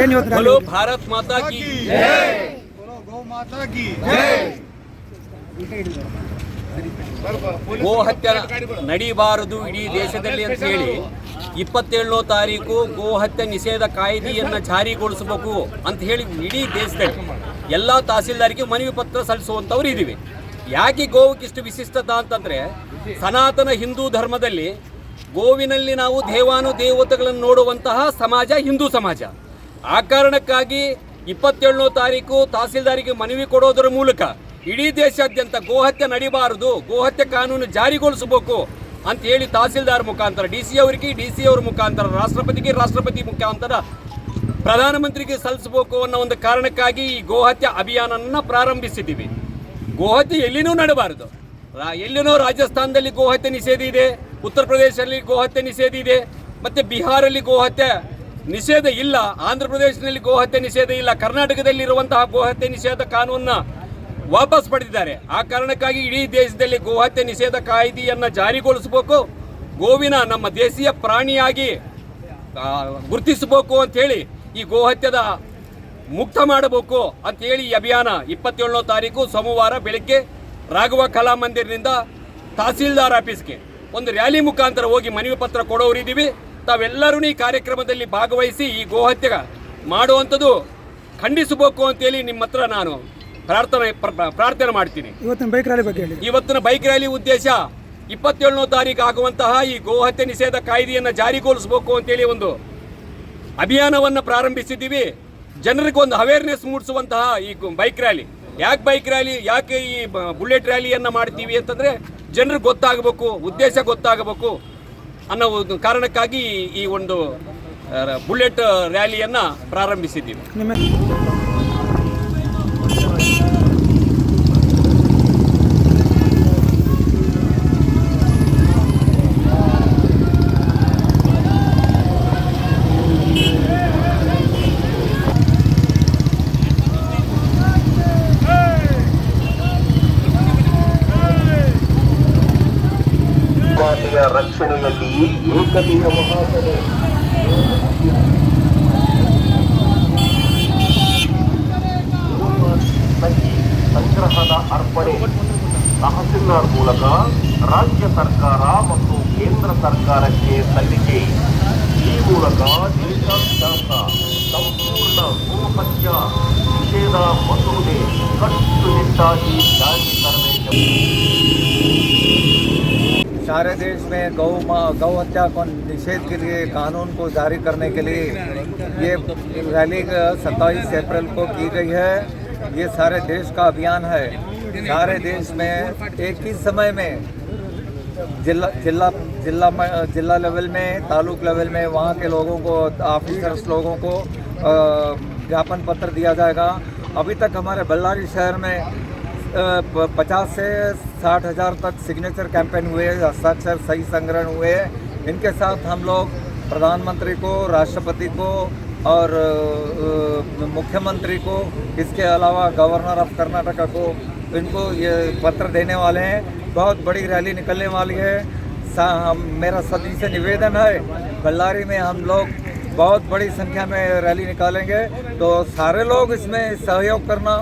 ಏನು ಇವತ್ತು बोलो भारत माता की बोलो गौ माता की ಗೋ ಹತ್ಯೆ ನಡೀಬಾರದು ಇಡೀ ದೇಶದಲ್ಲಿ ಅಂತ ಹೇಳಿ 27ನೇ ತಾರೀಕು ಗೋ ಹತ್ಯೆ ನಿಷೇಧ ಕಾಯ್ದೆಯನ್ನು ಜಾರಿಗೊಳಿಸಬೇಕು ಅಂತ ಹೇಳಿ ಇಡೀ ದೇಶದಲ್ಲಿ ಎಲ್ಲ ತಹಸೀಲ್ದಾರಿಗೆ ಮನವಿ ಪತ್ರ ಸಲ್ಲಿಸುವಂಥವ್ರು ಇದ್ದೀವಿ. ಯಾಕೆ ಗೋವಿಗೆ ಇಷ್ಟು ವಿಶಿಷ್ಟತೆ ಅಂತಂದರೆ, ಸನಾತನ ಹಿಂದೂ ಧರ್ಮದಲ್ಲಿ ಗೋವಿನಲ್ಲಿ ನಾವು ದೇವಾನುದೇವತೆಗಳನ್ನು ನೋಡುವಂತಹ ಸಮಾಜ ಹಿಂದೂ ಸಮಾಜ. ಆ ಕಾರಣಕ್ಕಾಗಿ 27ನೇ ತಾರೀಕು ತಹಸೀಲ್ದಾರಿಗೆ ಮನವಿ ಕೊಡೋದರ ಮೂಲಕ ಇಡೀ ದೇಶಾದ್ಯಂತ ಗೋಹತ್ಯೆ ನಡೀಬಾರದು, ಗೋಹತ್ಯೆ ಕಾನೂನು ಜಾರಿಗೊಳಿಸಬೇಕು ಅಂತ ಹೇಳಿ ತಹಸೀಲ್ದಾರ್ ಮುಖಾಂತರ ಡಿ.ಸಿ ಅವರಿಗೆ, ಡಿ.ಸಿ ಅವರ ಮುಖಾಂತರ ರಾಷ್ಟ್ರಪತಿಗೆ, ರಾಷ್ಟ್ರಪತಿ ಮುಖಾಂತರ ಪ್ರಧಾನಮಂತ್ರಿಗೆ ಸಲ್ಲಿಸಬೇಕು ಅನ್ನೋ ಒಂದು ಕಾರಣಕ್ಕಾಗಿ ಈ ಗೋಹತ್ಯೆ ಅಭಿಯಾನವನ್ನು ಪ್ರಾರಂಭಿಸಿದ್ದೀವಿ. ಗೋಹತ್ಯೆ ಎಲ್ಲಿನೂ ನಡಬಾರದು. ಎಲ್ಲಿನೋ ರಾಜಸ್ಥಾನದಲ್ಲಿ ಗೋಹತ್ಯೆ ನಿಷೇಧ ಇದೆ, ಉತ್ತರ ಪ್ರದೇಶದಲ್ಲಿ ಗೋಹತ್ಯೆ ನಿಷೇಧ ಇದೆ, ಮತ್ತು ಬಿಹಾರಲ್ಲಿ ಗೋಹತ್ಯೆ ನಿಷೇಧ ಇಲ್ಲ, ಆಂಧ್ರ ಪ್ರದೇಶದಲ್ಲಿ ಗೋಹತ್ಯೆ ನಿಷೇಧ ಇಲ್ಲ, ಕರ್ನಾಟಕದಲ್ಲಿರುವಂತಹ ಗೋಹತ್ಯೆ ನಿಷೇಧ ಕಾನೂನನ್ನು ವಾಪಸ್ ಪಡೆದಿದ್ದಾರೆ. ಆ ಕಾರಣಕ್ಕಾಗಿ ಇಡೀ ದೇಶದಲ್ಲಿ ಗೋಹತ್ಯೆ ನಿಷೇಧ ಕಾಯ್ದೆಯನ್ನು ಜಾರಿಗೊಳಿಸಬೇಕು, ಗೋವಿನ ನಮ್ಮ ದೇಶೀಯ ಪ್ರಾಣಿಯಾಗಿ ಗುರುತಿಸಬೇಕು ಅಂಥೇಳಿ, ಈ ಗೋಹತ್ಯದ ಮುಕ್ತ ಮಾಡಬೇಕು ಅಂಥೇಳಿ ಈ ಅಭಿಯಾನ 27ನೇ ತಾರೀಕು ಸೋಮವಾರ ಬೆಳಗ್ಗೆ ರಾಘವ ಕಲಾಮಂದಿರದಿಂದ ತಹಸೀಲ್ದಾರ್ ಆಫೀಸ್ಗೆ ಒಂದು ರ್ಯಾಲಿ ಮುಖಾಂತರ ಹೋಗಿ ಮನವಿ ಪತ್ರ ಕೊಡೋರಿದ್ದೀವಿ. ತಾವೆಲ್ಲರೂ ಈ ಕಾರ್ಯಕ್ರಮದಲ್ಲಿ ಭಾಗವಹಿಸಿ ಈ ಗೋಹತ್ಯೆ ಮಾಡುವಂಥದ್ದು ಖಂಡಿಸಬೇಕು ಅಂತೇಳಿ ನಿಮ್ಮ ಹತ್ರ ನಾನು ಪ್ರಾರ್ಥನೆ ಮಾಡ್ತೀನಿ. ಇವತ್ತಿನ ಬೈಕ್ ರ್ಯಾಲಿ ಬಗ್ಗೆ ಹೇಳಿ. ಇವತ್ತಿನ ಬೈಕ್ ರ್ಯಾಲಿ ಉದ್ದೇಶ 27ನೇ ತಾರೀಕು ಆಗುವಂತಹ ಈ ಗೋಹತ್ಯೆ ನಿಷೇಧ ಕಾಯ್ದೆಯನ್ನು ಜಾರಿಗೊಳಿಸಬೇಕು ಅಂತೇಳಿ ಒಂದು ಅಭಿಯಾನವನ್ನು ಪ್ರಾರಂಭಿಸಿದ್ದೀವಿ. ಜನರಿಗೆ ಒಂದು ಅವೇರ್ನೆಸ್ ಮೂಡಿಸುವಂತಹ ಈ ಬೈಕ್ ರ್ಯಾಲಿ. ಯಾಕೆ ಬೈಕ್ ರ್ಯಾಲಿ, ಯಾಕೆ ಈ ಬುಲೆಟ್ ರ್ಯಾಲಿಯನ್ನು ಮಾಡ್ತೀವಿ ಅಂತಂದರೆ ಜನರಿಗೆ ಗೊತ್ತಾಗಬೇಕು, ಉದ್ದೇಶ ಗೊತ್ತಾಗಬೇಕು ಅನ್ನೋ ಒಂದು ಕಾರಣಕ್ಕಾಗಿ ಈ ಒಂದು ಬುಲೆಟ್ ರ್ಯಾಲಿಯನ್ನು ಪ್ರಾರಂಭಿಸಿದ್ದೀವಿ. ರಕ್ಷಣೆಯಲ್ಲಿ ಏಕತೆಯ ಮಹಾಸಭೆ ಸಂಗ್ರಹದ ಅರ್ಪಣೆ ತಹಸೀಲ್ದಾರ್ ಮೂಲಕ ರಾಜ್ಯ ಸರ್ಕಾರ ಮತ್ತು ಕೇಂದ್ರ ಸರ್ಕಾರಕ್ಕೆ ಸಲ್ಲಿಕೆ. ಈ ಮೂಲಕ ದೇಶಾದ್ಯಂತ ಸಂಪೂರ್ಣ ಗೋಹತ್ಯೆ ನಿಷೇಧ ಮಸೂದೆ ಕಟ್ಟುನಿಟ್ಟಾಗಿ ಜಾರಿ ತರಬೇಕು. सारे देश में गौ हत्या को निषेध के लिए कानून को जारी करने के लिए ये रैली 27 अप्रैल को की गई है. ये सारे देश का अभियान है. सारे देश में एक ही समय में जिला लेवल में, तालुक लेवल में वहाँ के लोगों को, ऑफिसर्स लोगों को ज्ञापन पत्र दिया जाएगा. अभी तक हमारे बल्लारी शहर में 50 से 60 हज़ार तक सिग्नेचर कैंपेन हुए, हस्ताक्षर सही संग्रहण हुए. इनके साथ हम लोग प्रधानमंत्री को, राष्ट्रपति को और मुख्यमंत्री को, इसके अलावा गवर्नर ऑफ कर्नाटका को, इनको ये पत्र देने वाले हैं. बहुत बड़ी रैली निकलने वाली है. मेरा सभी से निवेदन है, बल्लारी में हम लोग बहुत बड़ी संख्या में रैली निकालेंगे, तो सारे लोग इसमें सहयोग करना.